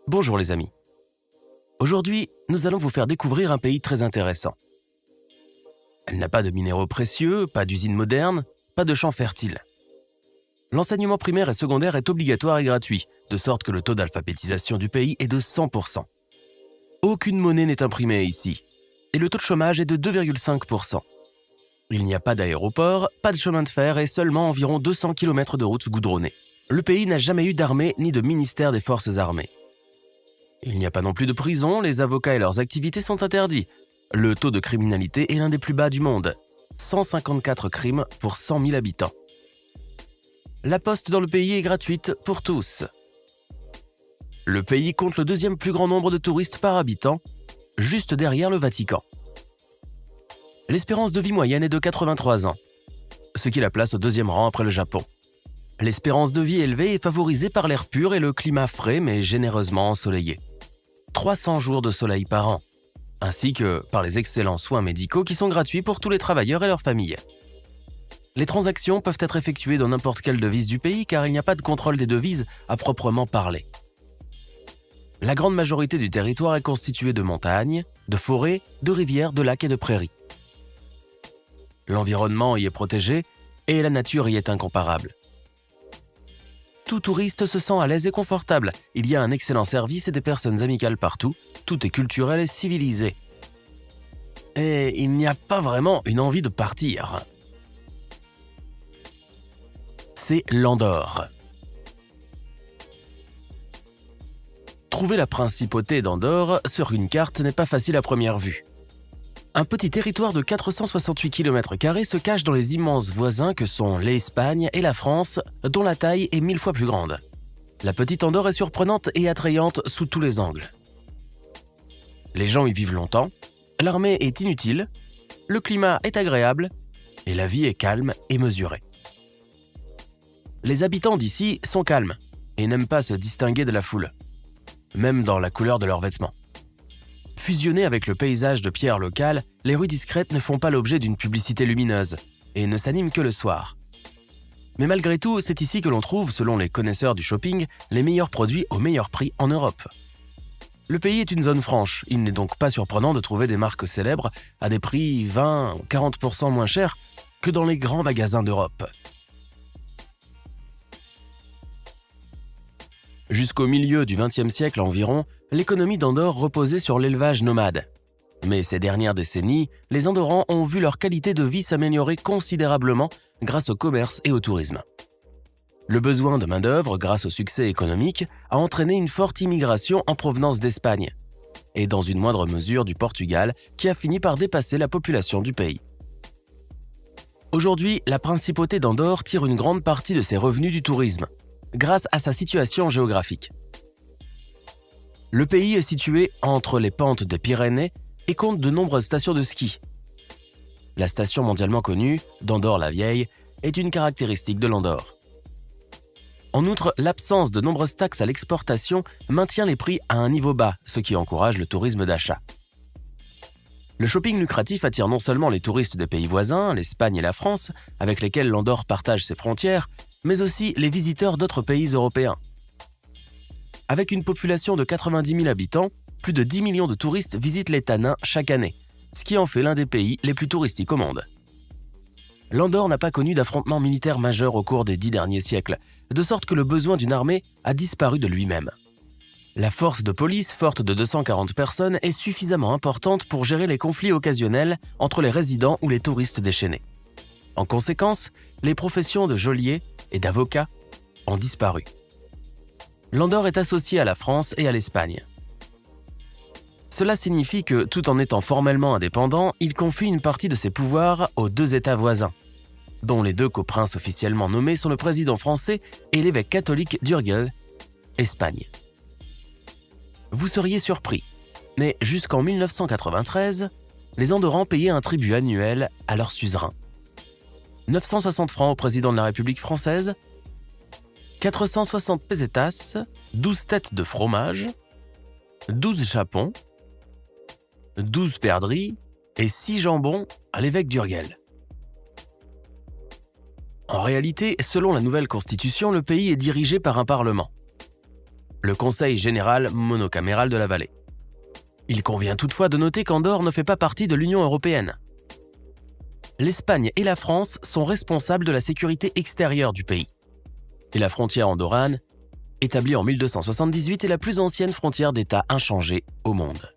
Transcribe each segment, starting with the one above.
Bonjour les amis. Aujourd'hui, nous allons vous faire découvrir un pays très intéressant. Elle n'a pas de minéraux précieux, pas d'usines modernes, pas de champs fertiles. L'enseignement primaire et secondaire est obligatoire et gratuit, de sorte que le taux d'alphabétisation du pays est de 100%. Aucune monnaie n'est imprimée ici, et le taux de chômage est de 2,5%. Il n'y a pas d'aéroport, pas de chemin de fer et seulement environ 200 km de routes goudronnées. Le pays n'a jamais eu d'armée ni de ministère des forces armées. Il n'y a pas non plus de prison, les avocats et leurs activités sont interdits. Le taux de criminalité est l'un des plus bas du monde. 154 crimes pour 100 000 habitants. La poste dans le pays est gratuite pour tous. Le pays compte le deuxième plus grand nombre de touristes par habitant, juste derrière le Vatican. L'espérance de vie moyenne est de 83 ans, ce qui la place au deuxième rang après le Japon. L'espérance de vie élevée est favorisée par l'air pur et le climat frais mais généreusement ensoleillé. 300 jours de soleil par an, ainsi que par les excellents soins médicaux qui sont gratuits pour tous les travailleurs et leurs familles. Les transactions peuvent être effectuées dans n'importe quelle devise du pays car il n'y a pas de contrôle des devises à proprement parler. La grande majorité du territoire est constituée de montagnes, de forêts, de rivières, de lacs et de prairies. L'environnement y est protégé et la nature y est incomparable. Tout touriste se sent à l'aise et confortable. Il y a un excellent service et des personnes amicales partout. Tout est culturel et civilisé. Et il n'y a pas vraiment une envie de partir. C'est l'Andorre. Trouver la principauté d'Andorre sur une carte n'est pas facile à première vue. Un petit territoire de 468 km² se cache dans les immenses voisins que sont l'Espagne et la France, dont la taille est 1000 fois plus grande. La petite Andorre est surprenante et attrayante sous tous les angles. Les gens y vivent longtemps, l'armée est inutile, le climat est agréable et la vie est calme et mesurée. Les habitants d'ici sont calmes et n'aiment pas se distinguer de la foule, même dans la couleur de leurs vêtements. Fusionnées avec le paysage de pierre locale, les rues discrètes ne font pas l'objet d'une publicité lumineuse et ne s'animent que le soir. Mais malgré tout, c'est ici que l'on trouve, selon les connaisseurs du shopping, les meilleurs produits au meilleur prix en Europe. Le pays est une zone franche, il n'est donc pas surprenant de trouver des marques célèbres à des prix 20 ou 40% moins chers que dans les grands magasins d'Europe. Jusqu'au milieu du XXe siècle environ, l'économie d'Andorre reposait sur l'élevage nomade. Mais ces dernières décennies, les Andorrans ont vu leur qualité de vie s'améliorer considérablement grâce au commerce et au tourisme. Le besoin de main-d'œuvre, grâce au succès économique, a entraîné une forte immigration en provenance d'Espagne, et dans une moindre mesure du Portugal, qui a fini par dépasser la population du pays. Aujourd'hui, la principauté d'Andorre tire une grande partie de ses revenus du tourisme, grâce à sa situation géographique. Le pays est situé entre les pentes des Pyrénées et compte de nombreuses stations de ski. La station mondialement connue, d'Andorre-la-Vieille, est une caractéristique de l'Andorre. En outre, l'absence de nombreuses taxes à l'exportation maintient les prix à un niveau bas, ce qui encourage le tourisme d'achat. Le shopping lucratif attire non seulement les touristes des pays voisins, l'Espagne et la France, avec lesquels l'Andorre partage ses frontières, mais aussi les visiteurs d'autres pays européens. Avec une population de 90 000 habitants, plus de 10 millions de touristes visitent les Tanins chaque année, ce qui en fait l'un des pays les plus touristiques au monde. L'Andorre n'a pas connu d'affrontement militaire majeur au cours des 10 derniers siècles, de sorte que le besoin d'une armée a disparu de lui-même. La force de police, forte de 240 personnes, est suffisamment importante pour gérer les conflits occasionnels entre les résidents ou les touristes déchaînés. En conséquence, les professions de geôlier et d'avocat ont disparu. L'Andorre est associée à la France et à l'Espagne. Cela signifie que, tout en étant formellement indépendant, il confie une partie de ses pouvoirs aux deux États voisins, dont les deux coprinces officiellement nommés sont le président français et l'évêque catholique d'Urgell, Espagne. Vous seriez surpris, mais jusqu'en 1993, les Andorrans payaient un tribut annuel à leur suzerain. 960 francs au président de la République française, 460 pesetas, 12 têtes de fromage, 12 chapons, 12 perdrix et 6 jambons à l'évêque d'Urgell. En réalité, selon la nouvelle constitution, le pays est dirigé par un parlement. le Conseil général monocaméral de la vallée. Il convient toutefois de noter qu'Andorre ne fait pas partie de l'Union européenne. L'Espagne et la France sont responsables de la sécurité extérieure du pays. Et la frontière andorrane, établie en 1278, est la plus ancienne frontière d'État inchangée au monde.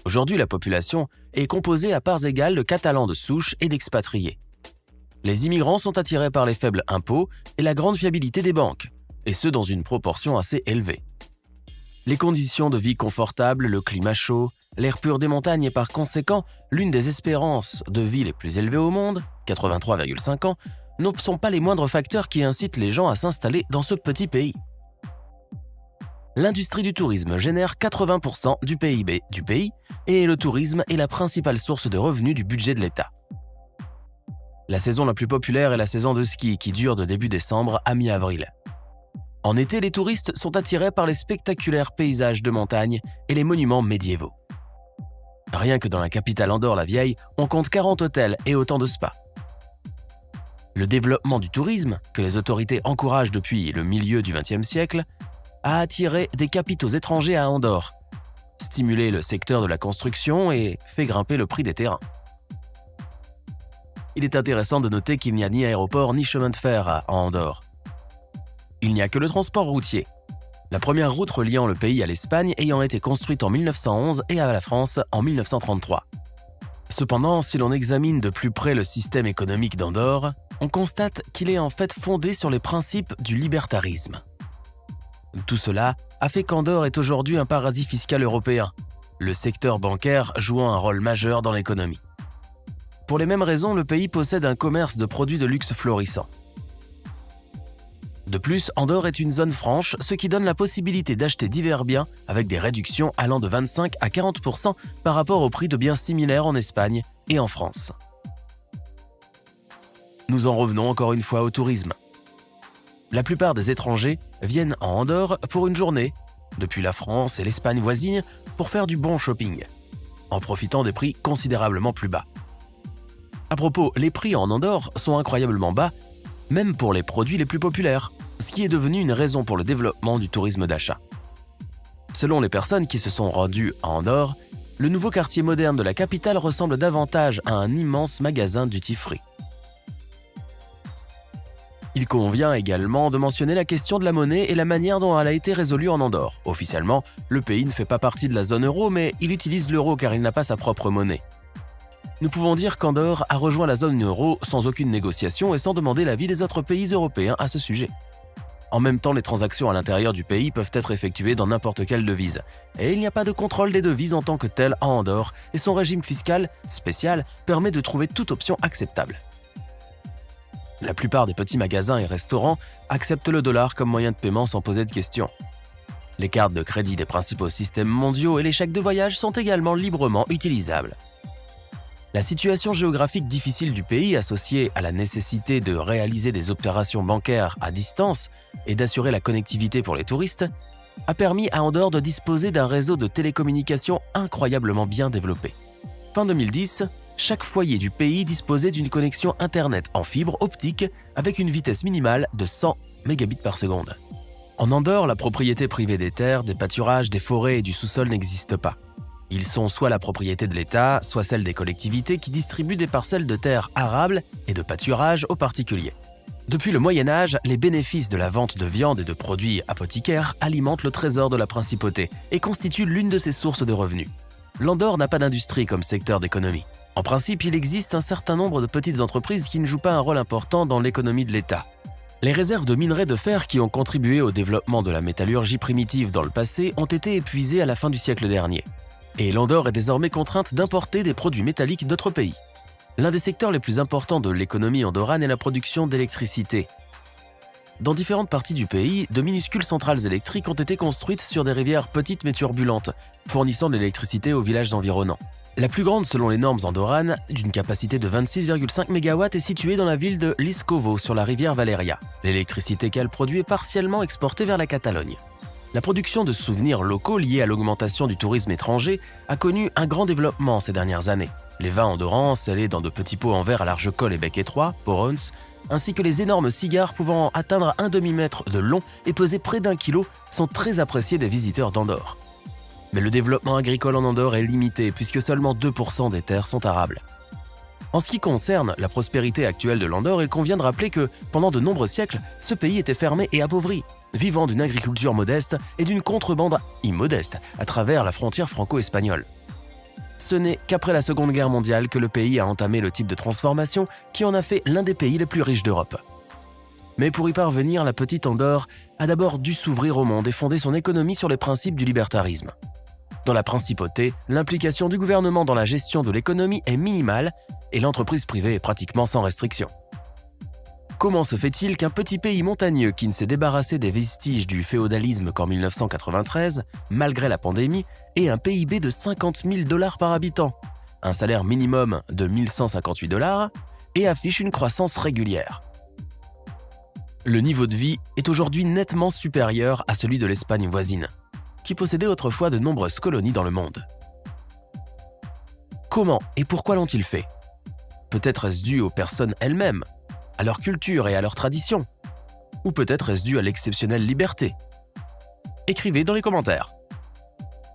Aujourd'hui, la population est composée à parts égales de Catalans de souche et d'expatriés. Les immigrants sont attirés par les faibles impôts et la grande fiabilité des banques, et ce dans une proportion assez élevée. Les conditions de vie confortables, le climat chaud, l'air pur des montagnes et par conséquent l'une des espérances de vie les plus élevées au monde, 83,5 ans, ne sont pas les moindres facteurs qui incitent les gens à s'installer dans ce petit pays. L'industrie du tourisme génère 80% du PIB du pays et le tourisme est la principale source de revenus du budget de l'État. La saison la plus populaire est la saison de ski qui dure de début décembre à mi-avril. En été, les touristes sont attirés par les spectaculaires paysages de montagne et les monuments médiévaux. Rien que dans la capitale Andorre-la-Vieille, on compte 40 hôtels et autant de spas. Le développement du tourisme, que les autorités encouragent depuis le milieu du XXe siècle, a attiré des capitaux étrangers à Andorre, stimulé le secteur de la construction et fait grimper le prix des terrains. Il est intéressant de noter qu'il n'y a ni aéroport ni chemin de fer à Andorre. Il n'y a que le transport routier. La première route reliant le pays à l'Espagne ayant été construite en 1911 et à la France en 1933. Cependant, si l'on examine de plus près le système économique d'Andorre, on constate qu'il est en fait fondé sur les principes du libertarisme. Tout cela a fait qu'Andorre est aujourd'hui un paradis fiscal européen, le secteur bancaire jouant un rôle majeur dans l'économie. Pour les mêmes raisons, le pays possède un commerce de produits de luxe florissant. De plus, Andorre est une zone franche, ce qui donne la possibilité d'acheter divers biens avec des réductions allant de 25 à 40% par rapport au prix de biens similaires en Espagne et en France. Nous en revenons encore une fois au tourisme. La plupart des étrangers viennent en Andorre pour une journée, depuis la France et l'Espagne voisine, pour faire du bon shopping, en profitant des prix considérablement plus bas. À propos, les prix en Andorre sont incroyablement bas, même pour les produits les plus populaires, ce qui est devenu une raison pour le développement du tourisme d'achat. Selon les personnes qui se sont rendues à Andorre, le nouveau quartier moderne de la capitale ressemble davantage à un immense magasin duty-free. Il convient également de mentionner la question de la monnaie et la manière dont elle a été résolue en Andorre. Officiellement, le pays ne fait pas partie de la zone euro, mais il utilise l'euro car il n'a pas sa propre monnaie. Nous pouvons dire qu'Andorre a rejoint la zone euro sans aucune négociation et sans demander l'avis des autres pays européens à ce sujet. En même temps, les transactions à l'intérieur du pays peuvent être effectuées dans n'importe quelle devise. Et il n'y a pas de contrôle des devises en tant que telles à Andorre et son régime fiscal spécial permet de trouver toute option acceptable. La plupart des petits magasins et restaurants acceptent le dollar comme moyen de paiement sans poser de questions. Les cartes de crédit des principaux systèmes mondiaux et les chèques de voyage sont également librement utilisables. La situation géographique difficile du pays, associée à la nécessité de réaliser des opérations bancaires à distance et d'assurer la connectivité pour les touristes, a permis à Andorre de disposer d'un réseau de télécommunications incroyablement bien développé. Fin 2010, chaque foyer du pays disposait d'une connexion Internet en fibre optique avec une vitesse minimale de 100 mégabits par seconde. En Andorre, la propriété privée des terres, des pâturages, des forêts et du sous-sol n'existe pas. Ils sont soit la propriété de l'État, soit celle des collectivités qui distribuent des parcelles de terres arables et de pâturage aux particuliers. Depuis le Moyen-Âge, les bénéfices de la vente de viande et de produits apothicaires alimentent le trésor de la principauté et constituent l'une de ses sources de revenus. L'Andorre n'a pas d'industrie comme secteur d'économie. En principe, il existe un certain nombre de petites entreprises qui ne jouent pas un rôle important dans l'économie de l'État. Les réserves de minerais de fer qui ont contribué au développement de la métallurgie primitive dans le passé ont été épuisées à la fin du siècle dernier. Et l'Andorre est désormais contrainte d'importer des produits métalliques d'autres pays. L'un des secteurs les plus importants de l'économie andorrane est la production d'électricité. Dans différentes parties du pays, de minuscules centrales électriques ont été construites sur des rivières petites mais turbulentes, fournissant de l'électricité aux villages environnants. La plus grande selon les normes andorranes, d'une capacité de 26,5 MW, est située dans la ville de Liscovo, sur la rivière Valeria. L'électricité qu'elle produit est partiellement exportée vers la Catalogne. La production de souvenirs locaux liés à l'augmentation du tourisme étranger a connu un grand développement ces dernières années. Les vins andorrans, scellés dans de petits pots en verre à large col et bec étroit, porons, ainsi que les énormes cigares pouvant atteindre un demi-mètre de long et peser près d'1 kilo, sont très appréciés des visiteurs d'Andorre. Mais le développement agricole en Andorre est limité puisque seulement 2% des terres sont arables. En ce qui concerne la prospérité actuelle de l'Andorre, il convient de rappeler que, pendant de nombreux siècles, ce pays était fermé et appauvri, vivant d'une agriculture modeste et d'une contrebande immodeste à travers la frontière franco-espagnole. Ce n'est qu'après la Seconde Guerre mondiale que le pays a entamé le type de transformation qui en a fait l'un des pays les plus riches d'Europe. Mais pour y parvenir, la petite Andorre a d'abord dû s'ouvrir au monde et fonder son économie sur les principes du libertarisme. Dans la principauté, l'implication du gouvernement dans la gestion de l'économie est minimale et l'entreprise privée est pratiquement sans restriction. Comment se fait-il qu'un petit pays montagneux qui ne s'est débarrassé des vestiges du féodalisme qu'en 1993, malgré la pandémie, ait un PIB de 50 000 $ par habitant, un salaire minimum de 1 158 $ et affiche une croissance régulière? Le niveau de vie est aujourd'hui nettement supérieur à celui de l'Espagne voisine, qui possédait autrefois de nombreuses colonies dans le monde. Comment et pourquoi l'ont-ils fait? Peut-être est-ce dû aux personnes elles-mêmes, à leur culture et à leur tradition? Ou peut-être est-ce dû à l'exceptionnelle liberté? Écrivez dans les commentaires.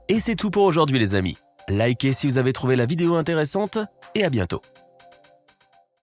Et c'est tout pour aujourd'hui les amis. Likez si vous avez trouvé la vidéo intéressante et à bientôt.